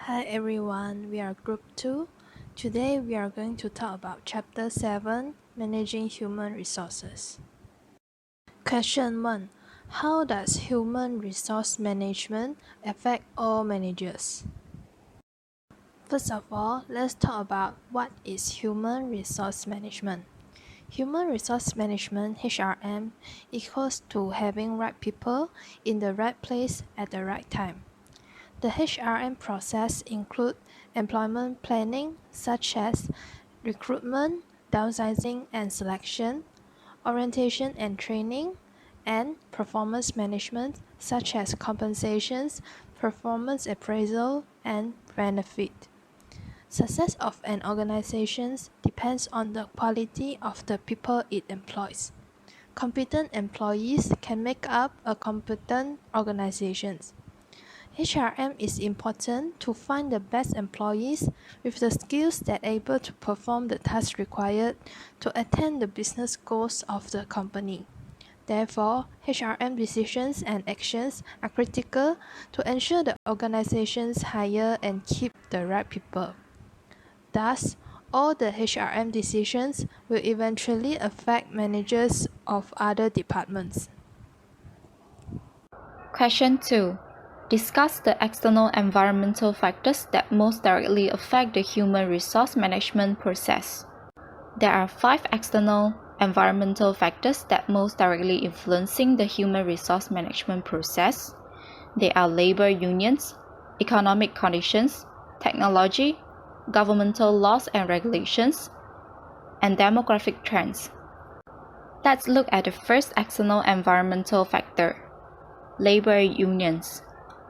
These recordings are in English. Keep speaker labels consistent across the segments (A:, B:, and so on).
A: Hi everyone, we are Group 2. Today we are going to talk about Chapter 7, Managing Human Resources. Question 1. How does human resource management affect all managers? First of all, let's talk about what is human resource management. Human resource management (HRM) equals to having right people in the right place at the right time. The HRM process includes employment planning such as recruitment, downsizing and selection, orientation and training, and performance management such as compensations, performance appraisal, and benefit. Success of an organization depends on the quality of the people it employs. Competent employees can make up a competent organization. HRM is important to find the best employees with the skills that are able to perform the tasks required to attain the business goals of the company. Therefore, HRM decisions and actions are critical to ensure the organizations hire and keep the right people. Thus, all the HRM decisions will eventually affect managers of other departments.
B: Question 2. Discuss the external environmental factors that most directly affect the human resource management process. There are 5 external environmental factors that most directly influencing the human resource management process. They are labor unions, economic conditions, technology, governmental laws and regulations, and demographic trends. Let's look at the first external environmental factor. Labor unions.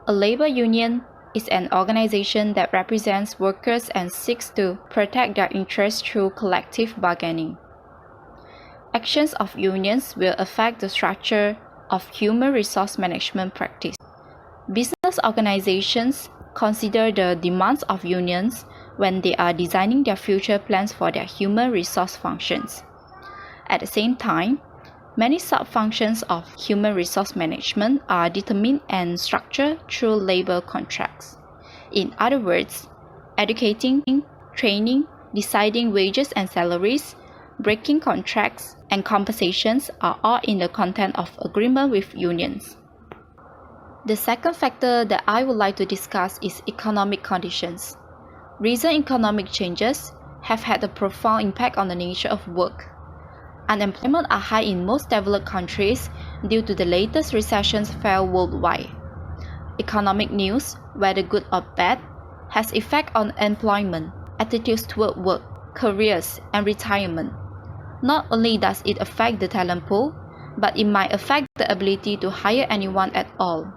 B: A labor union is an organization that represents workers and seeks to protect their interests through collective bargaining. Actions of unions will affect the structure of human resource management practice. Business organizations consider the demands of unions when they are designing their future plans for their human resource functions. At the same time, many sub-functions of human resource management are determined and structured through labor contracts. In other words, educating, training, deciding wages and salaries, breaking contracts, and compensations are all in the content of agreement with unions. The second factor that I would like to discuss is economic conditions. Recent economic changes have had a profound impact on the nature of work. Unemployment are high in most developed countries due to the latest recessions felt worldwide. Economic news, whether good or bad, has effect on employment, attitudes toward work, careers, and retirement. Not only does it affect the talent pool, but it might affect the ability to hire anyone at all.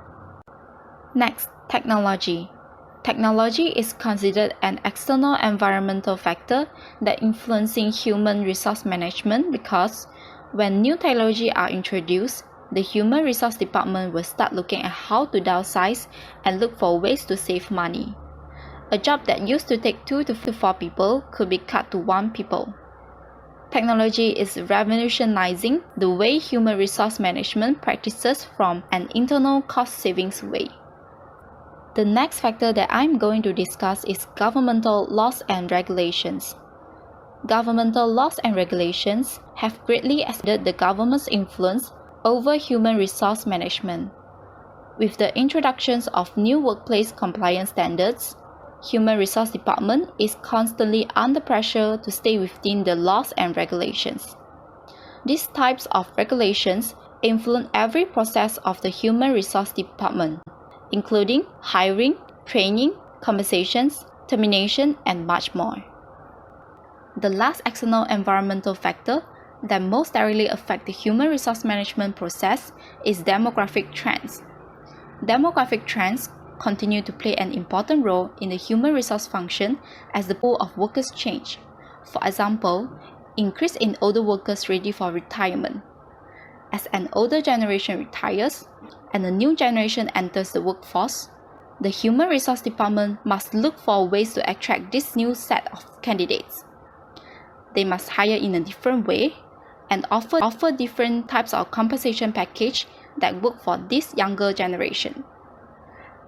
B: Next, technology. Technology is considered an external environmental factor that influencing human resource management because when new technology are introduced, the human resource department will start looking at how to downsize and look for ways to save money. A job that used to take 2 to 4 people could be cut to 1 people. Technology is revolutionizing the way human resource management practices from an internal cost savings way. The next factor that I'm going to discuss is governmental laws and regulations. Governmental laws and regulations have greatly extended the government's influence over human resource management. With the introductions of new workplace compliance standards, Human Resource Department is constantly under pressure to stay within the laws and regulations. These types of regulations influence every process of the Human Resource Department, including hiring, training, compensations, termination, and much more. The last external environmental factor that most directly affect the human resource management process is demographic trends. Demographic trends continue to play an important role in the human resource function as the pool of workers change. For example, increase in older workers ready for retirement. As an older generation retires and a new generation enters the workforce, the Human Resource Department must look for ways to attract this new set of candidates. They must hire in a different way and offer different types of compensation package that work for this younger generation.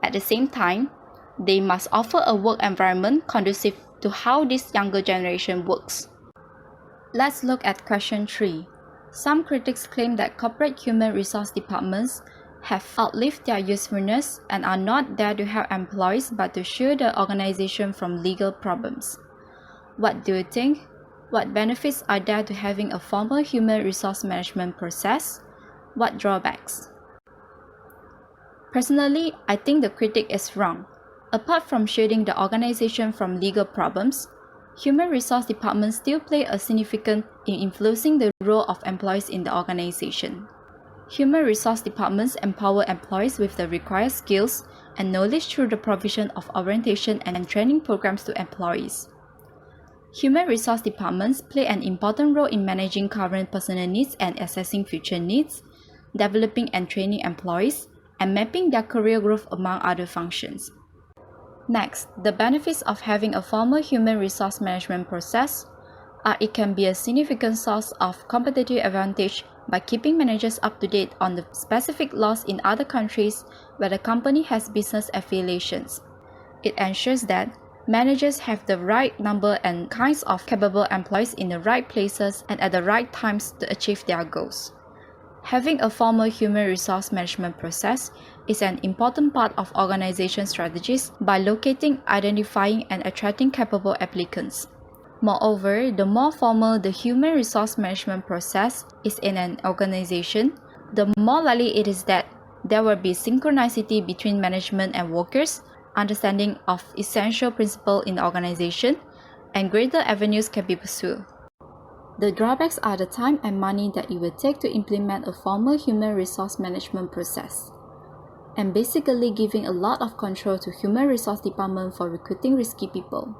B: At the same time, they must offer a work environment conducive to how this younger generation works. Let's look at question 3. Some critics claim that corporate human resource departments have outlived their usefulness and are not there to help employees but to shield the organization from legal problems. What do you think? What benefits are there to having a formal human resource management process? What drawbacks? Personally, I think the critic is wrong. Apart from shielding the organization from legal problems, human resource departments still play a significant in influencing the role of employees in the organization. Human resource departments empower employees with the required skills and knowledge through the provision of orientation and training programs to employees. Human resource departments play an important role in managing current personnel needs and assessing future needs, developing and training employees, and mapping their career growth among other functions. Next, the benefits of having a formal human resource management process are it can be a significant source of competitive advantage by keeping managers up to date on the specific laws in other countries where the company has business affiliations. It ensures that managers have the right number and kinds of capable employees in the right places and at the right times to achieve their goals. Having a formal human resource management process is an important part of organization strategies by locating, identifying, and attracting capable applicants. Moreover, the more formal the human resource management process is in an organization, the more likely it is that there will be synchronicity between management and workers, understanding of essential principles in the organization, and greater avenues can be pursued. The drawbacks are the time and money that it will take to implement a formal human resource management process, and basically giving a lot of control to human resource department for recruiting risky people.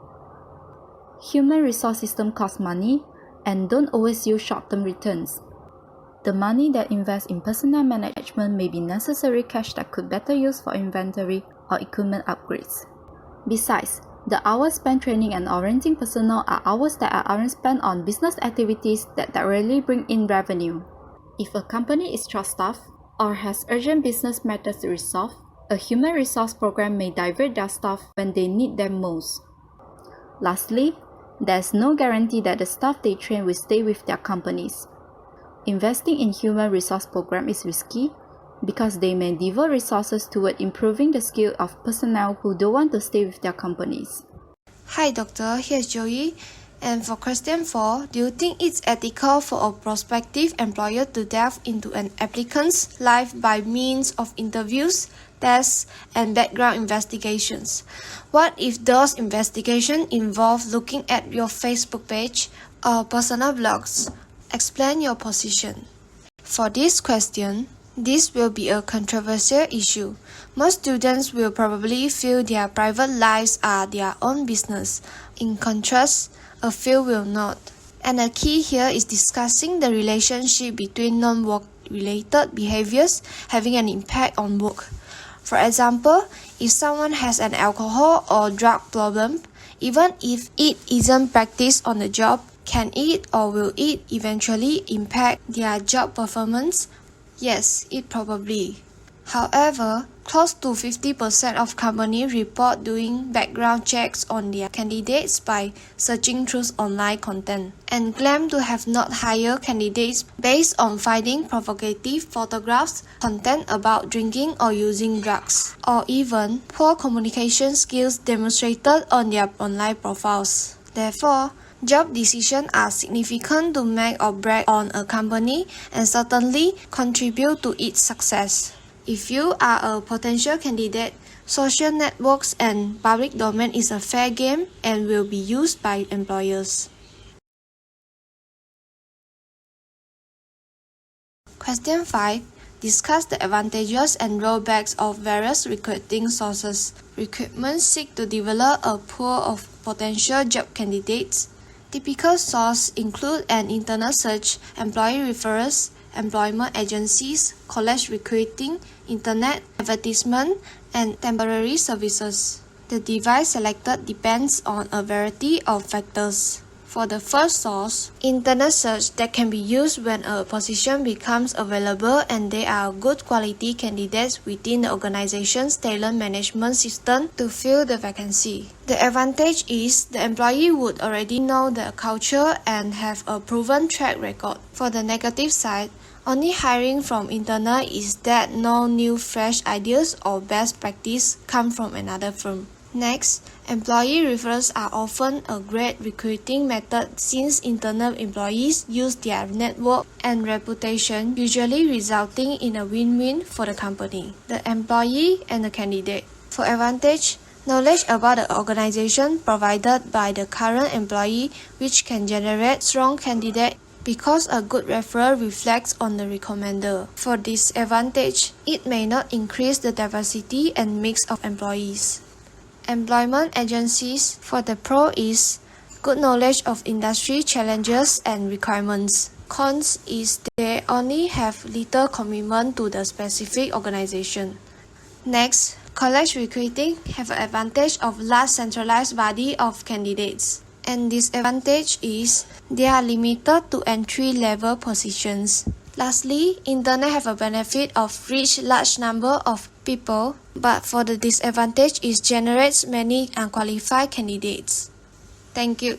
B: Human resource system cost money and don't always yield short-term returns. The money that invests in personnel management may be necessary cash that could better use for inventory or equipment upgrades. Besides, the hours spent training and orienting personnel are hours that aren't spent on business activities that directly bring in revenue. If a company is short-staffed or has urgent business matters to resolve, a human resource program may divert their staff when they need them most. Lastly, there's no guarantee that the staff they train will stay with their companies. Investing in human resource program is risky because they may devote resources toward improving the skill of personnel who don't want to stay with their companies.
A: Hi doctor, here's Joe Yee. And for question 4, do you think it's ethical for a prospective employer to delve into an applicant's life by means of interviews, tests, and background investigations? What if those investigations involve looking at your Facebook page or personal blogs? Explain your position. For this question, this will be a controversial issue. Most students will probably feel their private lives are their own business. In contrast, a few will not. And the key here is discussing the relationship between non-work related behaviors having an impact on work. For example, if someone has an alcohol or drug problem, even if it isn't practiced on the job, can it or will it eventually impact their job performance? Yes, it probably. However, close to 50% of companies report doing background checks on their candidates by searching through online content and claim to have not hired candidates based on finding provocative photographs, content about drinking or using drugs, or even poor communication skills demonstrated on their online profiles. Therefore, job decisions are significant to make or break on a company and certainly contribute to its success. If you are a potential candidate, social networks and public domain is a fair game and will be used by employers. Question 5. Discuss the advantages and drawbacks of various recruiting sources. Recruitment seek to develop a pool of potential job candidates. Typical sources include an internal search, employee referrals, employment agencies, college recruiting, internet advertisement, and temporary services. The device selected depends on a variety of factors. For the first source, internet search that can be used when a position becomes available and there are good quality candidates within the organization's talent management system to fill the vacancy. The advantage is the employee would already know the culture and have a proven track record. For the negative side, only hiring from internet is that no new fresh ideas or best practice come from another firm. Next, employee referrals are often a great recruiting method since internal employees use their network and reputation, usually resulting in a win-win for the company, the employee, and the candidate. For advantage, knowledge about the organization provided by the current employee, which can generate strong candidate because a good referral reflects on the recommender. For disadvantage, it may not increase the diversity and mix of employees. Employment agencies. For the pro is good knowledge of industry challenges and requirements. Cons is they only have little commitment to the specific organization. Next, college recruiting have an advantage of large centralized body of candidates. And disadvantage is they are limited to entry-level positions. Lastly, internet have a benefit of reach large number of people, but for the disadvantage is generates many unqualified candidates. Thank you.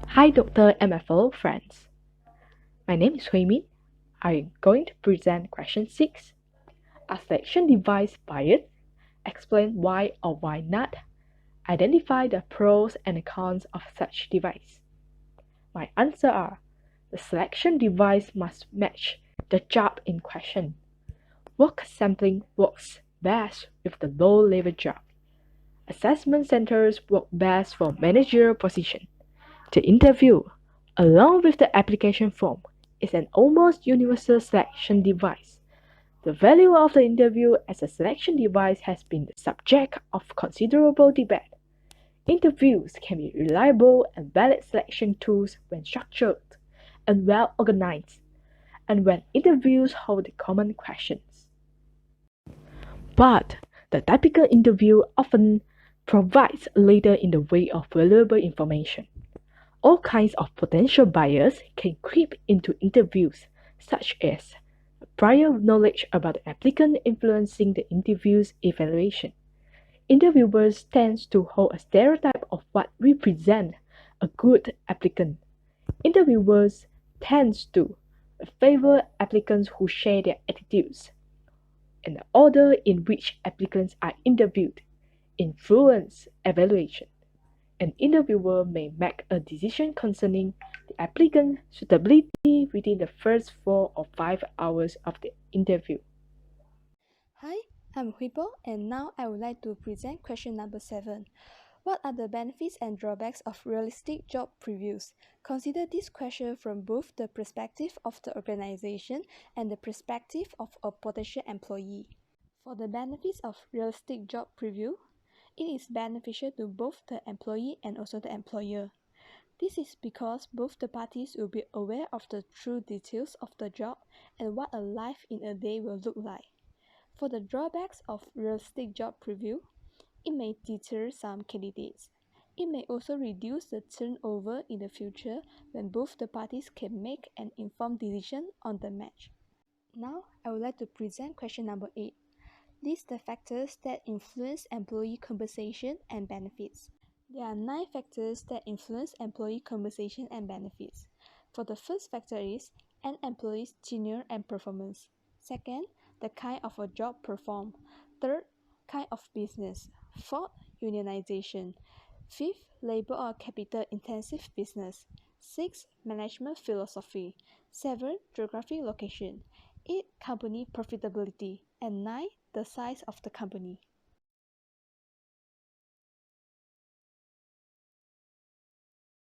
C: Hi, Dr. and my fellow friends. My name is Hui Min. I'm going to present question 6. A selection device bias? Explain why or why not. Identify the pros and cons of such device. My answer are: the selection device must match the job in question. Work sampling works best with the low-level job. Assessment centers work best for managerial position. The interview, along with the application form, is an almost universal selection device. The value of the interview as a selection device has been the subject of considerable debate. Interviews can be reliable and valid selection tools when structured and well organized, and when interviews hold common questions. But the typical interview often provides little in the way of valuable information. All kinds of potential bias can creep into interviews, such as prior knowledge about the applicant influencing the interview's evaluation. Interviewers tend to hold a stereotype of what represents a good applicant. Interviewers tend to favor applicants who share their attitudes, and the order in which applicants are interviewed influence evaluation. An interviewer may make a decision concerning the applicant's suitability within the first 4 or 5 hours of the interview.
D: Hi, I'm Hui Poh, and now I would like to present question number 7. What are the benefits and drawbacks of realistic job previews? Consider this question from both the perspective of the organization and the perspective of a potential employee. For the benefits of realistic job preview, it is beneficial to both the employee and also the employer. This is because both the parties will be aware of the true details of the job and what a life in a day will look like. For the drawbacks of realistic job preview, it may deter some candidates. It may also reduce the turnover in the future when both the parties can make an informed decision on the match. Now, I would like to present question number 8. List the factors that influence employee compensation and benefits. There are 9 factors that influence employee compensation and benefits. For the first factor is an employee's tenure and performance. Second, the kind of a job performed. Third, kind of business. Fourth, unionization. Fifth, labor or capital intensive business. 6. Management philosophy. 7. Geographic location. 8. Company profitability. And 9. The size of the company.